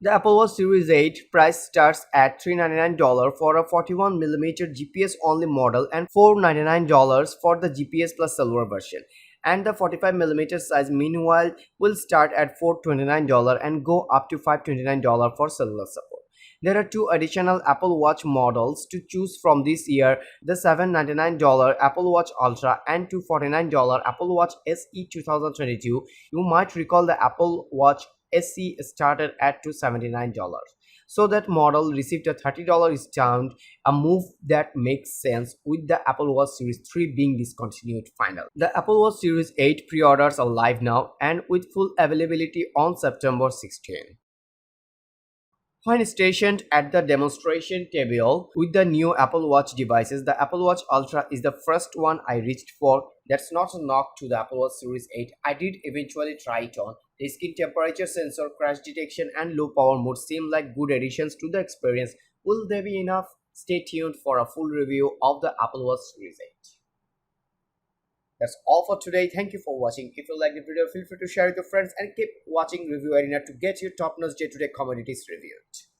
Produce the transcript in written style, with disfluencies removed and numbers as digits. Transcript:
The Apple Watch Series 8 price starts at $399 for a 41mm GPS only model and $499 for the GPS plus cellular version. And the 45mm size meanwhile will start at $429 and go up to $529 for cellular support. There are two additional Apple Watch models to choose from this year, the $799 Apple Watch Ultra and $249 Apple Watch SE 2022. You might recall the Apple Watch SE started at $279. So that model received a $30 discount, a move that makes sense with the Apple Watch Series 3 being discontinued finally. The Apple Watch Series 8 pre-orders are live now and with full availability on September 16. When stationed at the demonstration table with the new Apple Watch devices, the Apple Watch Ultra is the first one I reached for. That's not a knock to the Apple Watch Series 8. I did eventually try it on. The skin temperature sensor, crash detection and low power mode seem like good additions to the experience. Will they be enough? Stay tuned for a full review of the Apple Watch Series 8. That's all for today. Thank you for watching. If you like the video, feel free to share with your friends and keep watching Review Arena to get your top-notch day-to-day commodities reviewed.